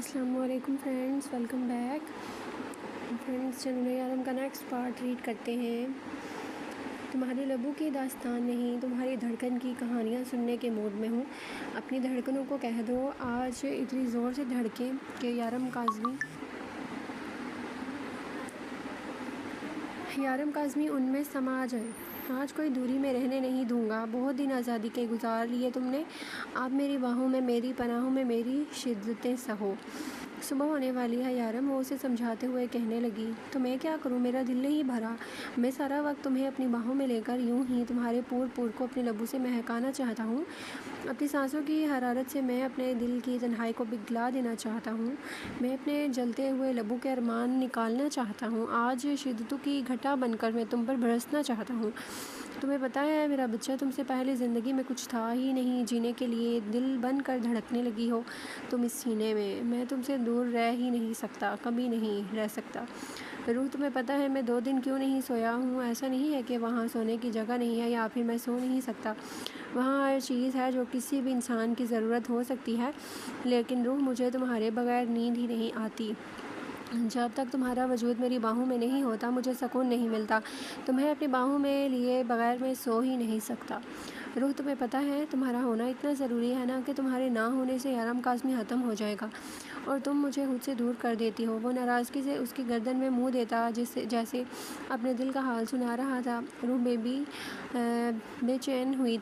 अस्सलाम वालेकुम friends, welcome back. Friends, चलो यार का नेक्स्ट पार्ट रीड करते हैं। तुम्हारे लबों की दास्तान नहीं, तुम्हारी धड़कन की कहानियाँ सुनने के मूड में हूँ। अपनी धड़कनों को कह दो आज इतनी ज़ोर से धड़के कि यारम काज़मी उनमें समा जाए। आज कोई दूरी में रहने नहीं दूंगा। बहुत दिन आज़ादी के गुजार लिए तुमने, आप मेरी बाहों में, मेरी पनाहों में मेरी शिद्दतें सहो। सुबह होने वाली है यारम, वो उसे समझाते हुए कहने लगी। तो मैं क्या करूँ, मेरा दिल नहीं भरा। मैं सारा वक्त तुम्हें अपनी बाहों में लेकर यूं ही तुम्हारे पूर को अपने लबों से महकाना चाहता हूँ। अपनी सांसों की हरारत से मैं अपने दिल की तन्हाई को पिघला देना चाहता हूँ। मैं अपने जलते हुए लबों के अरमान निकालना चाहता हूँ। आज शिद्दतों की घटा बनकर मैं तुम पर बरसना चाहता हूँ। तुम्हें पता है मेरा बच्चा, तुमसे पहले ज़िंदगी में कुछ था ही नहीं जीने के लिए। दिल बन कर धड़कने लगी हो तुम इस सीने में। मैं तुमसे दूर रह ही नहीं सकता, कभी नहीं रह सकता। रूह, तुम्हें पता है मैं 2 दिन क्यों नहीं सोया हूँ। ऐसा नहीं है कि वहाँ सोने की जगह नहीं है या फिर मैं सो नहीं सकता। वहाँ हर चीज़ है जो किसी भी इंसान की ज़रूरत हो सकती है, लेकिन रूह, मुझे तुम्हारे बगैर नींद ही नहीं आती। जब तक तुम्हारा वजूद मेरी बाहों में नहीं होता मुझे सुकून नहीं मिलता। तुम्हें अपनी बाहों में लिए बगैर मैं सो ही नहीं सकता। रूह, तुम्हें पता है तुम्हारा होना इतना ज़रूरी है ना कि तुम्हारे ना होने से यारम काज़मी ख़त्म हो जाएगा और तुम मुझे खुद से दूर कर देती हो। वो नाराज़गी से उसकी गर्दन में मुँह देता जैसे अपने दिल का हाल सुना रहा था। रूह बेचैन हुई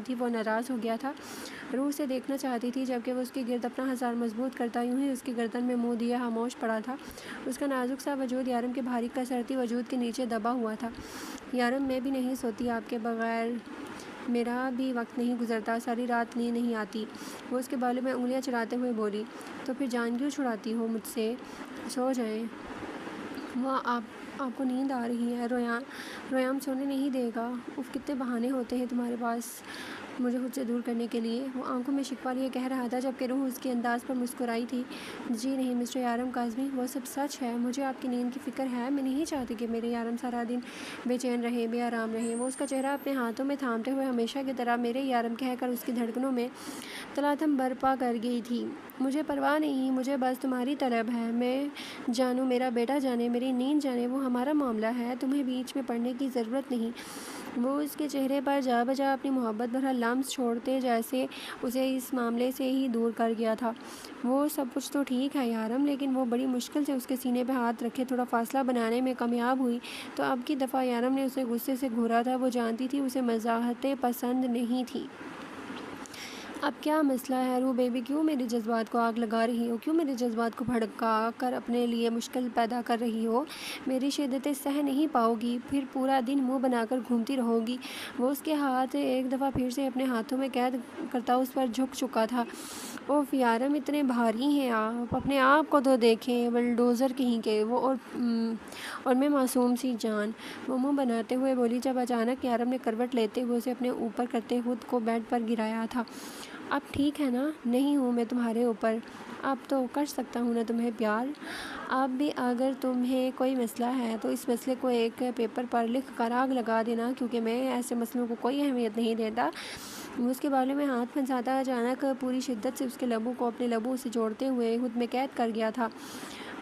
थी। वो नाराज़ हो गया था। रूह से देखना चाहती थी जबकि वो उसकी गिरद अपना हज़ार मजबूत करता यूं ही उसकी गर्दन में मुँह दिया खामोश पड़ा था। उसका नाजुक सा वजूद यारम के भारी कसरती वजूद के नीचे दबा हुआ था। यारम, मैं भी नहीं सोती आपके बगैर, मेरा भी वक्त नहीं गुजरता, सारी रात नींद नहीं आती। वो उसके बालों में उंगलियां चलाते हुए बोली। तो फिर जान क्यों छुड़ाती हो मुझसे? सो जाएं। आपको नींद आ रही है। रोयाम सोने नहीं देगा। उफ, कितने बहाने होते हैं तुम्हारे पास मुझे खुद से दूर करने के लिए। वो आंखों में शिकवा लिए कह रहा था जबकि रूह उसके अंदाज पर मुस्कुराई थी। जी नहीं मिस्टर यारम काज़मी, वो सब सच है। मुझे आपकी नींद की फ़िक्र है। मैं नहीं चाहती कि मेरे यारम सारा दिन बेचैन रहे, बेआराम रहे। वो उसका चेहरा अपने हाथों में थामते हुए हमेशा की तरह मेरे यारम कहकर उसकी धड़कनों में तलातम बरपा कर गई थी। मुझे परवाह नहीं, मुझे बस तुम्हारी तलब है। मैं जानूँ, मेरा बेटा जाने, मेरी नींद जाने, वो हमारा मामला है। तुम्हें बीच में पड़ने की ज़रूरत नहीं। वो उसके चेहरे पर जा बजा अपनी मोहब्बत भरा लम्स छोड़ते जैसे उसे इस मामले से ही दूर कर गया था। वो सब कुछ तो ठीक है यारम, लेकिन वो बड़ी मुश्किल से उसके सीने पे हाथ रखे थोड़ा फासला बनाने में कामयाब हुई। तो अब की दफ़ा यारम ने उसे गुस्से से घूरा था। वो जानती थी उसे मज़ाहतें पसंद नहीं थी। अब क्या मसला है रूह बेबी, क्यों मेरे जज्बात को आग लगा रही हो? क्यों मेरे जज्बात को भड़का कर अपने लिए मुश्किल पैदा कर रही हो? मेरी शिद्दतें सह नहीं पाओगी, फिर पूरा दिन मुंह बनाकर घूमती रहोगी। वो उसके हाथ एक दफ़ा फिर से अपने हाथों में कैद करता उस पर झुक चुका था। ओफ यारम, इतने भारी हैं आप, अपने आप को तो देखें, बलडोज़र कहीं के। और मैं मासूम सी जान। वो मुँह बनाते हुए बोली जब अचानक यारम ने करवट लेते हुए उसे अपने ऊपर करते खुद को बेड पर गिराया था। अब ठीक है ना? नहीं हूँ मैं तुम्हारे ऊपर। अब तो कर सकता हूँ ना तुम्हें प्यार। अब भी अगर तुम्हें कोई मसला है तो इस मसले को एक पेपर पर लिख कर आग लगा देना, क्योंकि मैं ऐसे मसलों को कोई अहमियत नहीं देता। उसके बालों में हाथ फंसाता अचानक पूरी शिद्दत से उसके लबों को अपने लबों से जोड़ते हुए खुद में कैद कर गया था।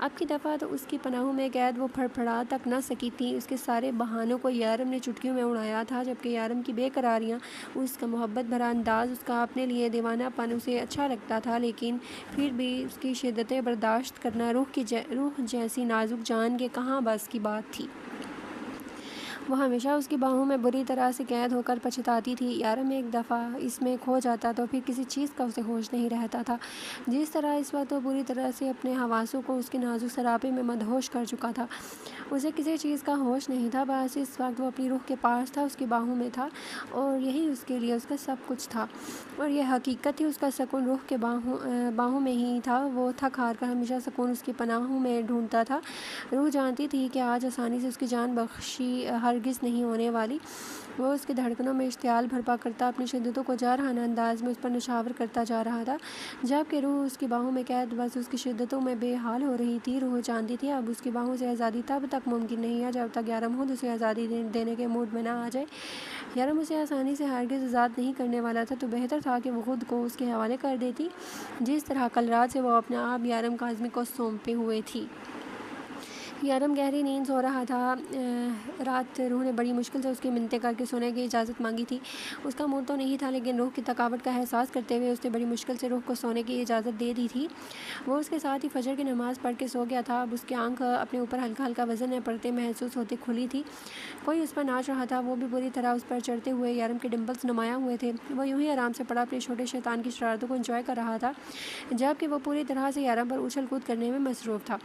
अब की दफ़ा तो उसकी पनाहों में कैद वो फड़फड़ा तक न सकी थी। उसके सारे बहानों को यारम ने चुटकियों में उड़ाया था, जबकि यारम की बेकरारियाँ, उसका मोहब्बत भरा अंदाज़, उसका अपने लिए दीवानापन उसे अच्छा लगता था। लेकिन फिर भी उसकी शिद्दतें बर्दाश्त करना रूह जैसी नाजुक जान के कहाँ बस की बात थी। वो हमेशा उसकी बाहों में बुरी तरह से कैद होकर पछताती थी। यारम एक दफ़ा इसमें खो जाता तो फिर किसी चीज़ का उसे होश नहीं रहता था। जिस तरह इस वक्त वो बुरी तरह से अपने हवासों को उसके नाजुक सरापे में मदहोश कर चुका था। उसे किसी चीज़ का होश नहीं था। बस इस वक्त वो अपनी रूह के पास था, उसकी बाहों में था, और यही उसके लिए उसका सब कुछ था। और यह हकीकत थी, उसका सुकून रूह के बाहों में ही था। वो थक हार कर हमेशा सुकून उसकी पनाहों में ढूंढता था। रूह जानती थी कि आज आसानी से उसकी जान बख्शी हर हरगिज़ नहीं होने वाली। वो उसकी धड़कनों में इश्तियाल भरपा करता अपनी शिद्दतों को जारहाना अंदाज में उस पर निछावर करता जा रहा था, जबकि रूह उसकी बाहों में कैद बस उसकी शिद्दतों में बेहाल हो रही थी। रूह जानती थी अब उसकी बाहों से आज़ादी तब तक मुमकिन नहीं है जब तक यारम खुद उसे आज़ादी देने के मूड में ना आ जाए। यारम उसे आसानी से हरगिज़ आज़ाद नहीं करने वाला था, तो बेहतर था कि वो खुद को उसके हवाले कर देती, जिस तरह कल रात से वो अपना आप यारम काज़मी को सौंपे हुए थी। यारम गहरी नींद सो रहा था। रात रूह ने बड़ी मुश्किल से उसकी मिन्नतें करके सोने की इजाज़त मांगी थी। उसका मूड तो नहीं था, लेकिन रूह की थकावट का एहसास करते हुए उसने बड़ी मुश्किल से रूह को सोने की इजाज़त दे दी थी। वो उसके साथ ही फजर की नमाज़ पढ़ के सो गया था। अब उसकी आंख अपने ऊपर हल्का हल्का वज़न पड़ते महसूस होती खुली थी। कोई उस पर नाच रहा था, वो भी बुरी तरह उस पर चढ़ते हुए। यारम के डिम्पल्स नुमाया हुए थे। वो यूं ही आराम से पड़ा अपने छोटे शैतान की शरारतों को एंजॉय कर रहा था, जबकि वो पूरी तरह से यारम पर उछल कूद करने में मसरूफ़ था।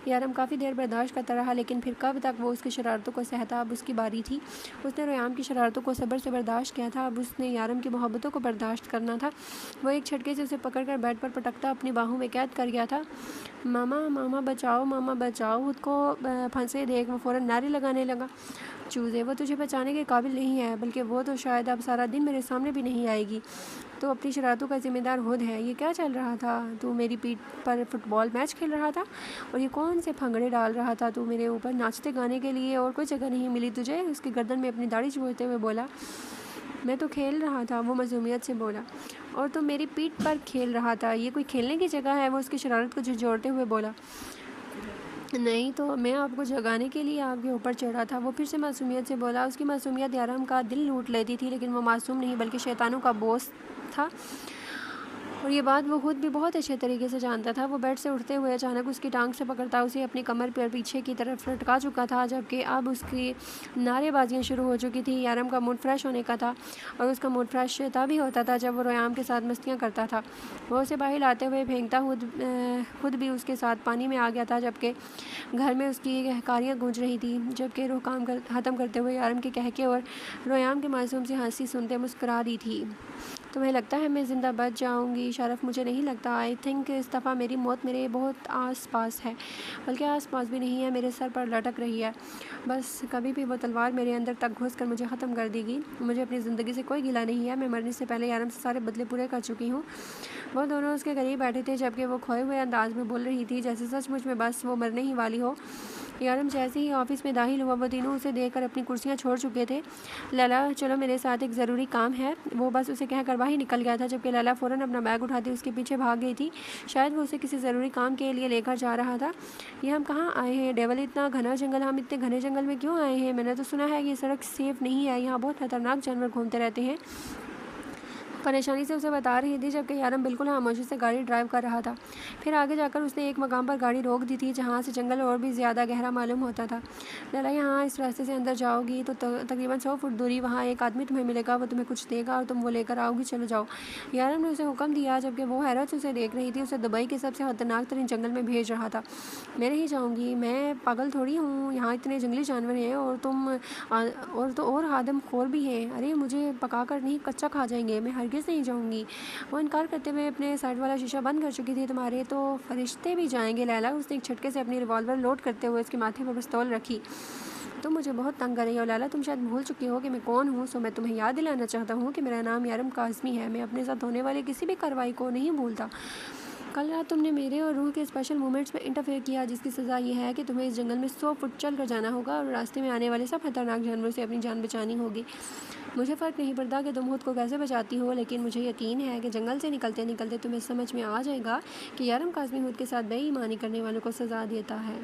यारम काफ़ी देर बर्दाश्त करता रहा, लेकिन फिर कब तक वो उसकी शरारतों को सहता। अब उसकी बारी थी। उसने रोयाम की शरारतों को सब्र से बर्दाश्त किया था, अब उसने यारम की मोहब्बतों को बर्दाश्त करना था। वो एक झटके से उसे पकड़कर बेड पर पटकता अपनी बाहों में कैद कर गया था। मामा मामा बचाओ, मामा बचाओ। खुद को फंसे देख वो फ़ौरन नारे लगाने लगा। चूज़े, वो तुझे बचाने के काबिल नहीं है, बल्कि वो तो शायद अब सारा दिन मेरे सामने भी नहीं आएगी। तो अपनी शरारतों का ज़िम्मेदार खुद है। ये क्या चल रहा था? तू मेरी पीठ पर फुटबॉल मैच खेल रहा था? और ये कौन से फंगड़े डाल रहा था तू मेरे ऊपर नाचते गाने के लिए? और कोई जगह नहीं मिली तुझे? उसकी गर्दन में अपनी दाढ़ी चूड़ते हुए बोला। मैं तो खेल रहा था, वो मासूमियत से बोला। और तो मेरी पीठ पर खेल रहा था, ये कोई खेलने की जगह है? वो उसकी शरारत को झिझोड़ते हुए बोला। नहीं तो मैं आपको जगाने के लिए आपके ऊपर चढ़ा था, वो फिर से मासूमियत से बोला। उसकी मासूमियत यारम का दिल लूट लेती थी, लेकिन वो मासूम नहीं बल्कि शैतानों का बॉस था, और ये बात वो खुद भी बहुत अच्छे तरीके से जानता था। वो बेड से उठते हुए अचानक उसकी टांग से पकड़ता उसे अपनी कमर पर पीछे की तरफ लटका चुका था, जबकि अब उसकी नारेबाजियाँ शुरू हो चुकी थी। यारम का मूड फ्रेश होने का था, और उसका मूड फ्रेश तभी होता था जब वो रोयाम के साथ मस्तियाँ करता था। वो उसे बाहर लाते हुए फेंकता खुद भी उसके साथ पानी में आ गया था, जबकि घर में उसकी हकारियाँ गूंज रही थी। जबकि रूह काम ख़त्म करते हुए यारम के कहके और रोयाम के मासूम से हंसी सुनते मुस्कुरा रही थी। तुम्हें लगता है मैं ज़िंदा बच जाऊंगी शरफ? मुझे नहीं लगता। आई थिंक इस दफ़ा मेरी मौत मेरे बहुत आस पास है, बल्कि आस पास भी नहीं है, मेरे सर पर लटक रही है। बस कभी भी वो तलवार मेरे अंदर तक घुस कर मुझे ख़त्म कर देगी। मुझे अपनी ज़िंदगी से कोई गिला नहीं है। मैं मरने से पहले यारम से सारे बदले पूरे कर चुकी हूँ। वो दोनों उसके करीब बैठे थे, जबकि वो खोए हुए अंदाज में बोल रही थी, जैसे सचमुच में बस वो मरने ही वाली हो। यारम जैसे ही ऑफिस में दाखिल हुआ, वो तीनों उसे देखकर अपनी कुर्सियां छोड़ चुके थे। लैला, चलो मेरे साथ एक ज़रूरी काम है, वो बस उसे कहकर बाहर निकल गया था, जबकि लैला फ़ौरन अपना बैग उठाती उसके पीछे भाग गई थी। शायद वो उसे किसी ज़रूरी काम के लिए लेकर जा रहा था। ये हम कहाँ आए हैं डेवल? इतना घना जंगल, हम इतने घने जंगल में क्यों आए हैं? मैंने तो सुना है कि ये सड़क सेफ़ नहीं है, यहाँ बहुत खतरनाक जानवर घूमते रहते हैं। परेशानी से उसे बता रही थी, जबकि यारम बिल्कुल खामोशी से गाड़ी ड्राइव कर रहा था। फिर आगे जाकर उसने एक मकाम पर गाड़ी रोक दी थी, जहाँ से जंगल और भी ज़्यादा गहरा मालूम होता था। लैला, यहाँ इस रास्ते से अंदर जाओगी तो तकरीबन 100 फुट दूरी वहाँ एक आदमी तुम्हें मिलेगा, वो तुम्हें कुछ देगा और तुम वो लेकर आओगी। चलो जाओ। यारम ने उसे हुक्म दिया, जबकि वो हैरत से उसे देख रही थी। उसे दुबई के सबसे खतरनाक तरीन जंगल में भेज रहा था। मैं नहीं जाऊँगी, मैं पागल थोड़ी हूँ, यहाँ इतने जंगली जानवर हैं और तुम और आदमखोर भी हैं। अरे मुझे पका कर नहीं, कच्चा खा जाएंगे, मैं हरगिज़ नहीं जाऊँगी। वो इनकार करते हुए अपने साइड वाला शीशा बंद कर चुकी थी। तुम्हारे तो फरिश्ते भी जाएंगे लैला। उसने एक झटके से अपनी रिवॉल्वर लोड करते हुए उसके माथे पर पिस्तौल रखी। तुम मुझे बहुत तंग कर रही हो लैला, तुम शायद भूल चुकी हो कि मैं कौन हूँ, सो मैं तुम्हें याद दिलाना चाहता हूँ कि मेरा नाम यारम काज़मी है। मैं अपने साथ होने वाली किसी भी कार्रवाई को नहीं भूलता। कल रात तुमने मेरे और रूह के स्पेशल मोमेंट्स में इंटरफेयर किया, जिसकी सज़ा यह है कि तुम्हें इस जंगल में 100 फुट चल कर जाना होगा और रास्ते में आने वाले सब खतरनाक जानवरों से अपनी जान बचानी होगी। मुझे फ़र्क नहीं पड़ता कि तुम खुद को कैसे बचाती हो, लेकिन मुझे यकीन है कि जंगल से निकलते निकलते तुम्हें समझ में आ जाएगा कि यारम काज़मी खुद के साथ बेईमानी करने वालों को सज़ा देता है।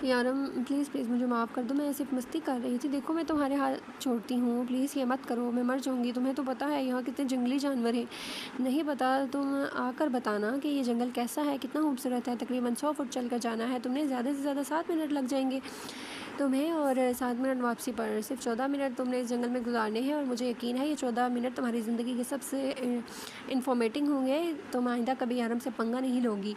यारम प्लीज़ प्लीज़ मुझे माफ़ कर दो, मैं सिर्फ मस्ती कर रही थी। देखो मैं तुम्हारे हाथ छोड़ती हूँ, प्लीज़ ये मत करो, मैं मर जाऊँगी। तुम्हें तो पता है यहाँ कितने जंगली जानवर हैं। नहीं पता? तुम आकर बताना कि ये जंगल कैसा है, कितना खूबसूरत है। तकरीबन 100 फुट चल कर जाना है, तुमने ज़्यादा से ज़्यादा 7 मिनट लग जाएंगे तुम्हें, और 7 मिनट वापसी पर। सिर्फ 14 मिनट तुमने इस जंगल में गुजारने हैं, और मुझे यकीन है ये 14 मिनट तुम्हारी ज़िंदगी के सबसे इन्फॉर्मेटिंग होंगे। तुम आइंदा कभी यारम से पंगा नहीं लोगी।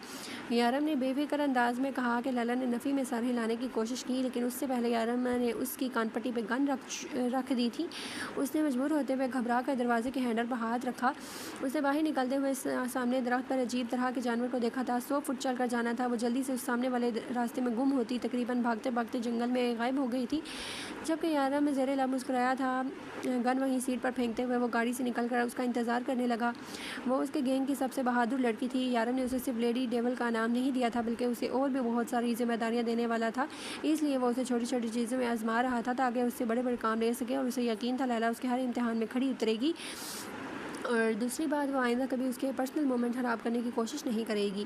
यारम ने बेफिक्र अंदाज में कहा कि लैला ने नफ़ी में सर हिलाने की कोशिश की, लेकिन उससे पहले यारम ने उसकी कानपट्टी पे गन रख दी थी। उसने मजबूर होते हुए घबरा कर दरवाजे के हैंडल पर हाथ रखा। उसने बाहर निकलते हुए सामने दरख्त पर अजीब तरह के जानवर को देखा था। 100 फुट चल कर जाना था। वो जल्दी से उस सामने वाले रास्ते में गुम होती, तकरीबन भागते भागते जंगल में से गायब हो गई थी। जबकि यारम ज़ेरे लब मुस्कुराया था। गन वहीं सीट पर फेंकते हुए वो गाड़ी से निकलकर उसका इंतज़ार करने लगा। वो उसके गैंग की सबसे बहादुर लड़की थी। यारम ने उसे सिर्फ लेडी डेविल का नाम नहीं दिया था, बल्कि उसे और भी बहुत सारी जिम्मेदारियां देने वाला था। इसलिए वो उसे छोटी छोटी चीज़ों में आजमा रहा था ताकि उससे बड़े बड़े काम ले सके, और उसे यकीन था लैला उसके हर इम्तिहान में खड़ी उतरेगी। और दूसरी बात, वो आइंदा कभी उसके पर्सनल मोमेंट ख़राब करने की कोशिश नहीं करेगी।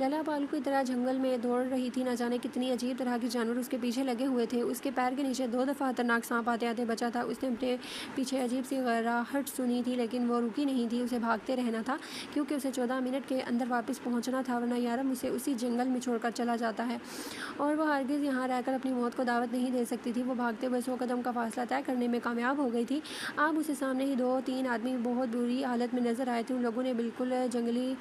लैला पालू की तरह जंगल में दौड़ रही थी। न जाने कितनी अजीब तरह के जानवर उसके पीछे लगे हुए थे। उसके पैर के नीचे 2 दफ़ा खतरनाक सांप आते आते बचा था। उसने अपने पीछे अजीब सी गराहट सुनी थी, लेकिन वो रुकी नहीं थी। उसे भागते रहना था, क्योंकि उसे 14 मिनट के अंदर वापस पहुंचना था, वरना यारम उसे उसी जंगल में छोड़कर चला जाता है और वह हरगिज़ यहाँ रहकर अपनी मौत को दावत नहीं दे सकती थी। वो भागते हुए 100 कदम का फासला तय करने में कामयाब हो गई थी। अब उसे सामने ही 2-3 आदमी बहुत बुरी हालत में नजर आए थे। उन लोगों ने बिल्कुल जंगली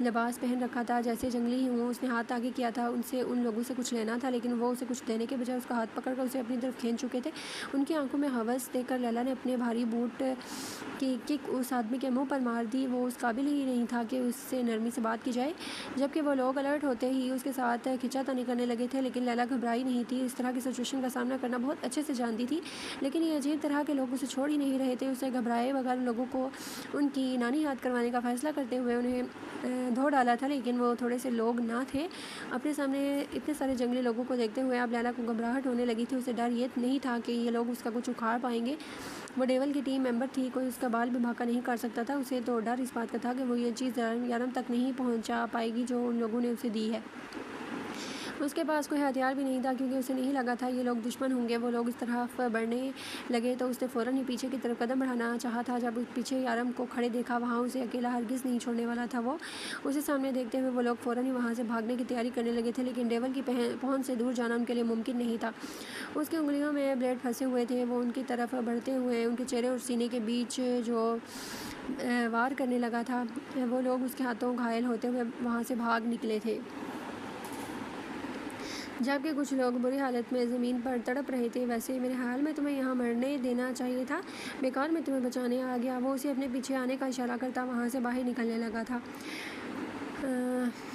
लिबास पहन रखा था, जैसे जंगली ही हुआ। उसने हाथ आगे किया था, उनसे उन लोगों से कुछ लेना था, लेकिन वो उसे कुछ देने के बजाय उसका हाथ पकड़कर उसे अपनी तरफ खींच चुके थे। उनकी आंखों में हवस देखकर लैला ने अपने भारी बूट की किक उस आदमी के मुंह पर मार दी। वो उस काबिल ही नहीं था कि उससे नरमी से बात की जाए, जबकि वो लोग अलर्ट होते ही उसके साथ खिंचातानी करने लगे थे। लेकिन लैला घबराई नहीं थी। इस तरह की सिचुएशन का सामना करना बहुत अच्छे से जानती थी, लेकिन ये अजीब तरह के लोग उसे छोड़ ही नहीं रहे थे। उसे घबराए बगैर लोगों को उनकी नानी याद करवाने का फैसला करते हुए उन्हें धो डाला था, लेकिन वो थोड़े से लोग ना थे। अपने सामने इतने सारे जंगली लोगों को देखते हुए अब लैला को घबराहट होने लगी थी। उसे डर ये नहीं था कि ये लोग उसका कुछ उखाड़ पाएंगे। वो डेवल की टीम मेंबर थी, कोई उसका बाल भी बांका नहीं कर सकता था। उसे तो डर इस बात का था कि वो ये चीज़ यारम तक नहीं पहुंचा पाएगी जो उन लोगों ने उसे दी है। उसके पास कोई हथियार भी नहीं था, क्योंकि उसे नहीं लगा था ये लोग दुश्मन होंगे। वो लोग इस तरफ बढ़ने लगे तो उसने फ़ौरन ही पीछे की तरफ कदम बढ़ाना चाहा था। जब पीछे यारम को खड़े देखा, वहाँ उसे अकेला हरगिज़ नहीं छोड़ने वाला था। वो उसे सामने देखते हुए वो लोग फ़ौरन ही वहाँ से भागने की तैयारी करने लगे थे, लेकिन डेवल की पहुँच से दूर जाना उनके लिए मुमकिन नहीं था। उसकी उंगलियों में ब्लेड फंसे हुए थे। वो उनकी तरफ बढ़ते हुए उनके चेहरे और सीने के बीच जो वार करने लगा था। वो लोग उसके हाथों घायल होते हुए वहाँ से भाग निकले थे, जबकि कुछ लोग बुरी हालत में ज़मीन पर तड़प रहे थे। वैसे मेरे ख्याल में तुम्हें यहाँ मरने देना चाहिए था, बेकार मैं तुम्हें बचाने आ गया। वो उसे अपने पीछे आने का इशारा करता वहाँ से बाहर निकलने लगा था।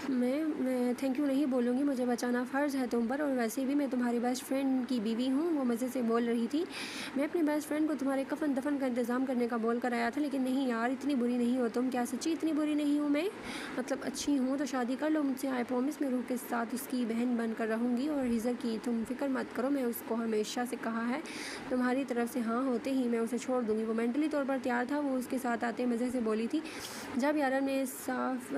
मैं थैंक यू नहीं बोलूँगी, मुझे बचाना फ़र्ज़ है तुम पर, और वैसे भी मैं तुम्हारी बेस्ट फ्रेंड की बीवी हूँ। वो मज़े से बोल रही थी। मैं अपनी बेस्ट फ्रेंड को तुम्हारे कफन दफन का इंतज़ाम करने का बोल कर आया था, लेकिन नहीं यार, इतनी बुरी नहीं हो तुम। क्या सच्ची इतनी बुरी नहीं हूँ मैं? मतलब अच्छी हूँ तो शादी कर लो मुझसे। आई प्रॉमिस मैं रूह के साथ उसकी बहन बन कर रहूँगी। और हिजर की तुम फिक्र मत करो, मैं उसको हमेशा से कहा है तुम्हारी तरफ से हाँ होते ही मैं उसे छोड़ दूँगी। वो मेंटली तौर पर तैयार था। वो उसके साथ आते मज़े से बोली थी। जब यारम ने साफ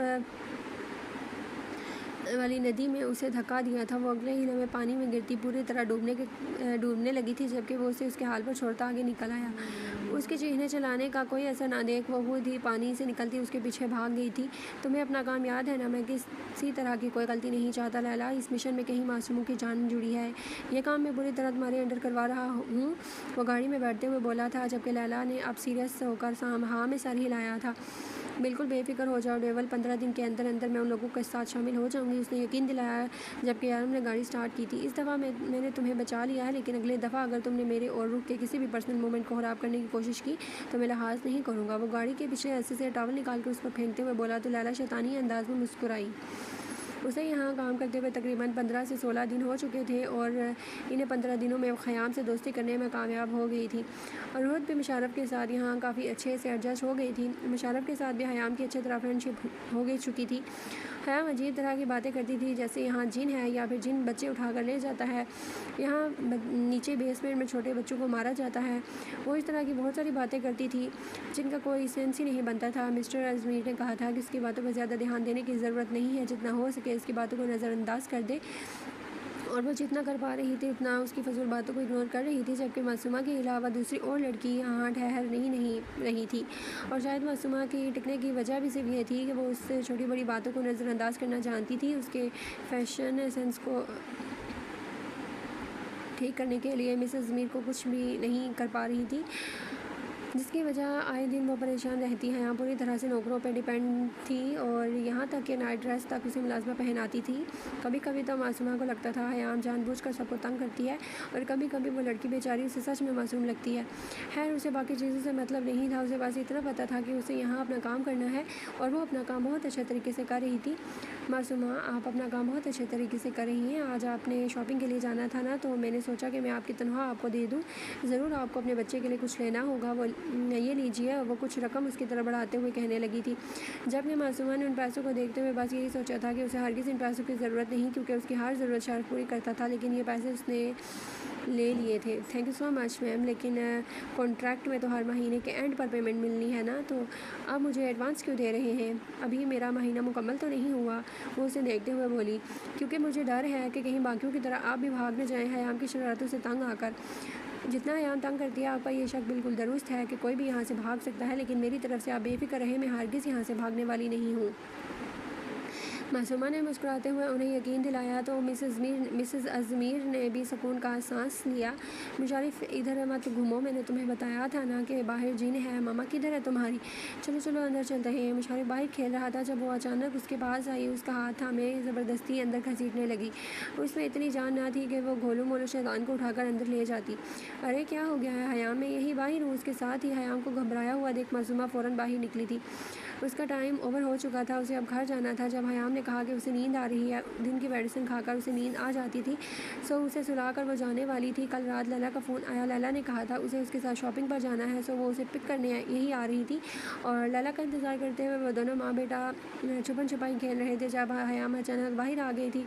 वाली नदी में उसे धक्का दिया था, वो अगले ही लम्हे पानी में गिरती पूरी तरह डूबने लगी थी, जबकि वो उसे उसके हाल पर छोड़ता आगे निकल आया। उसके चीखने चलाने का कोई असर ना देख वो खुद ही पानी से निकलती उसके पीछे भाग गई थी। तुम्हें अपना काम याद है ना? मैं किसी तरह की कोई गलती नहीं चाहता लैला। इस मिशन में कहीं मासूमों की जान जुड़ी है। ये काम मैं बुरी तरह तुम्हारे अंडर करवा रहा हूँ, वो गाड़ी में बैठते हुए बोला था, जबकि लैला ने अब सीरियस होकर हाँ में सर हिलाया था। बिल्कुल बेफिक्र हो जाओ डेवल, 15 दिन के अंदर अंदर मैं उन लोगों के साथ शामिल हो जाऊंगी, उसने यकीन दिलाया, जबकि यारम ने गाड़ी स्टार्ट की थी। इस दफ़ा मैंने तुम्हें बचा लिया है, लेकिन अगले दफ़ा अगर तुमने मेरे और रुक के किसी भी पर्सनल मोमेंट को ख़राब करने की कोशिश की तो मैं लिहाज नहीं करूँगा। वो गाड़ी के पिछले हिस्से से टॉवल निकाल कर उस पर फेंकते हुए बोला तो लैला शैतानी अंदाज में मुस्कुराई। उसे यहाँ काम करते हुए तकरीबन 15 से 16 दिन हो चुके थे और इन्हें 15 दिनों में ख़याम से दोस्ती करने में कामयाब हो गई थी। और रुत भी मुशर्रफ के साथ यहाँ काफ़ी अच्छे से एडजस्ट हो गई थी। मुशर्रफ के साथ भी हयाम की अच्छी तरह फ्रेंडशिप हो गई चुकी थी। हयाम अजीब तरह की बातें करती थी, जैसे यहाँ जिन है या फिर जिन बच्चे उठा कर ले जाता है, यहाँ नीचे बेसमेंट में छोटे बच्चों को मारा जाता है। वो इस तरह की बहुत सारी बातें करती थी जिनका कोई सेंस ही नहीं बनता था। मिस्टर अजमीर ने कहा था कि इसकी बातों पर ज़्यादा ध्यान देने की ज़रूरत नहीं है, जितना हो सके इसकी बातों को नज़रअंदाज कर दे, और वो जितना कर पा रही थी उतना उसकी फजूल बातों को इग्नोर कर रही थी। जबकि मासूमा के अलावा दूसरी और लड़की यहाँ ठहर नहीं रही थी, और शायद मासूमा की टिकने की वजह भी सिर्फ ये थी कि वो उससे छोटी बड़ी बातों को नज़रअंदाज करना जानती थी। उसके फैशन सेंस को ठीक करने के लिए मिसेस ज़मीर को कुछ भी नहीं कर पा रही थी, जिसकी वजह आए दिन वो परेशान रहती है। यहाँ पूरी तरह से नौकरों पर डिपेंड थी, और यहाँ तक कि नाइट ड्रेस तक उसे मुलाजमा पहनाती थी। कभी कभी तो मासूमा को लगता था हयाम जानबूझकर सबको तंग करती है, और कभी कभी वो लड़की बेचारी उसे सच में मासूम लगती है। खैर उसे बाकी चीज़ों से मतलब नहीं था, उसे बस इतना पता था कि उसे यहाँ अपना काम करना है, और वो अपना काम बहुत अच्छे तरीके से कर रही थी। मासूमा, आप अपना काम बहुत अच्छे तरीके से कर रही हैं। आज आपने शॉपिंग के लिए जाना था ना, तो मैंने सोचा कि मैं आपकी तनख्वाह आपको दे दूँ। ज़रूर आपको अपने बच्चे के लिए कुछ लेना होगा, वो ये लीजिए। वो कुछ रकम उसकी तरफ बढ़ाते हुए कहने लगी थी। जबकि मासूमा ने उन पैसों को देखते हुए बस यही सोचा था कि उसे हरगिज़ इन पैसों की ज़रूरत नहीं, क्योंकि उसकी हर ज़रूरत शर्त पूरी करता था। लेकिन ये पैसे उसने ले लिए थे। Thank you so much ma'am, लेकिन कॉन्ट्रैक्ट में तो हर महीने के एंड पर पेमेंट मिलनी है ना, तो आप मुझे एडवांस क्यों दे रहे हैं? अभी मेरा महीना मुकम्मल तो नहीं हुआ। वो उसे देखते हुए बोली, क्योंकि मुझे डर है कि कहीं बाकियों की तरह आप भी भाग न जाएं हयाम की शरारतों से तंग आकर। जितना हयाम तंग करती है, आपका ये शक बिल्कुल दुरुस्त है कि कोई भी यहाँ से भाग सकता है, लेकिन मेरी तरफ से आप बेफिक्र रहें, मैं हरगिज़ यहाँ से भागने वाली नहीं हूँ। मासूमा ने मुस्कुराते हुए उन्हें यकीन दिलाया तो मिसेस अज़मीर ने भी सुकून का सांस लिया। मुशर्रिफ, इधर मत घूमो, मैंने तुम्हें बताया था ना कि बाहर जिन है। मामा किधर है तुम्हारी? चलो चलो अंदर चलते हैं। मुशर्रिफ बाहर खेल रहा था जब वो अचानक उसके पास आई। उसका हाथ थामे ज़बरदस्ती अंदर घसीटने लगी। उसमें इतनी जान ना थी कि वो गोलू मोलू शैतान को उठाकर अंदर ले जाती। अरे क्या हो गया है हयाम? मैं यही बाहर हूँ। उसके साथ ही हयाम को घबराया हुआ देख मासूमा फ़ौरन बाहर निकली थी। उसका टाइम ओवर हो चुका था, उसे अब घर जाना था। जब हयाम ने कहा कि उसे नींद आ रही है, दिन की मेडिसिन खाकर उसे नींद आ जाती थी, सो उसे सुलाकर वो जाने वाली थी। कल रात लैला का फ़ोन आया। लैला ने कहा था उसे उसके साथ शॉपिंग पर जाना है, सो वो उसे पिक करने यही आ रही थी। और लैला का इंतज़ार करते हुए वो दोनों माँ बेटा छुपन छुपाई खेल रहे थे जब हयाम अचानक बाहर आ गई थी।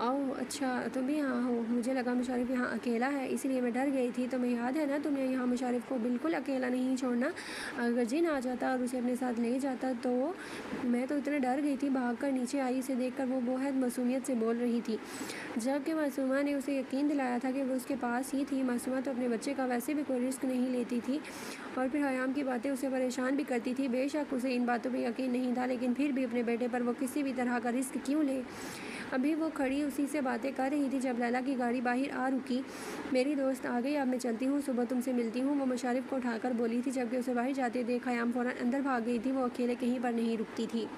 ओह अच्छा, तुम भी यहाँ हो? मुझे लगा मुशर्रिफ यहाँ अकेला है, इसलिए मैं डर गई थी। तुम्हें याद है ना, तुमने यहाँ मुशर्रिफ को बिल्कुल अकेला नहीं छोड़ना। अगर जिन आ जाता और उसे अपने साथ ले जाता तो। मैं तो इतने डर गई थी। भाग कर नीचे आई। इसे देखकर वो बहुत मासूमियत से बोल रही थी, जबकि मासूमा ने उसे यकीन दिलाया था कि वो उसके पास ही थी। मासूमा तो अपने बच्चे का वैसे भी कोई रिस्क नहीं लेती थी, और फिर हयाम की बातें उसे परेशान भी करती थी। बेशक उसे इन बातों पर यकीन नहीं था, लेकिन फिर भी अपने बेटे पर वो किसी भी तरह का रिस्क क्यों ले। अभी वो खड़ी उसी से बातें कर रही थी जब लैला की गाड़ी बाहर आ रुकी। मेरी दोस्त आ गई, अब मैं चलती हूँ, सुबह तुमसे मिलती हूँ, वो मुशर्रिफ को उठाकर बोली थी। जबकि उसे बाहर जाते देख हयाम फ़ौरन अंदर भाग गई थी। वो अकेले कहीं पर नहीं रुकती थी।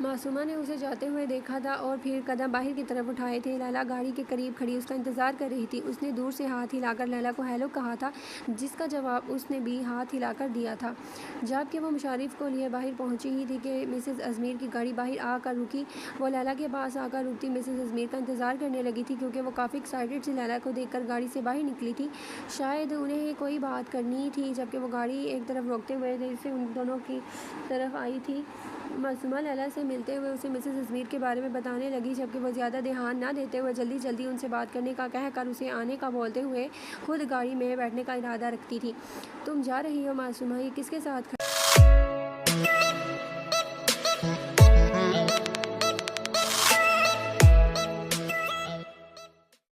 मासूमा ने उसे जाते हुए देखा था और फिर कदम बाहर की तरफ उठाए थे। लैला गाड़ी के करीब खड़ी उसका इंतज़ार कर रही थी। उसने दूर से हाथ हिलाकर लैला को हेलो कहा था, जिसका जवाब उसने भी हाथ हिलाकर दिया था। जबकि वो मुशर्रिफ को लिए बाहर पहुंची ही थी कि मिसेस अज़मीर की गाड़ी बाहर आकर रुकी। वो लैला के पास आकर रुकती मिसेस अज़मीर का इंतज़ार करने लगी थी, क्योंकि वो काफ़ी एक्साइटेड थी लैला को देखकर गाड़ी से बाहर निकली थी। शायद उन्हें कोई बात करनी थी। जबकि वो गाड़ी एक तरफ रोकते हुए जैसे उन दोनों की तरफ आई थी। मासूमा लैला से मिलते हुए उसे मिसेस अज़मीर के बारे में बताने लगी, जबकि वो ज़्यादा ध्यान ना देते हुए जल्दी जल्दी उनसे बात करने का कहकर उसे आने का बोलते हुए खुद गाड़ी में बैठने का इरादा रखती थी। तुम जा रही हो मासूमा? ये किसके साथ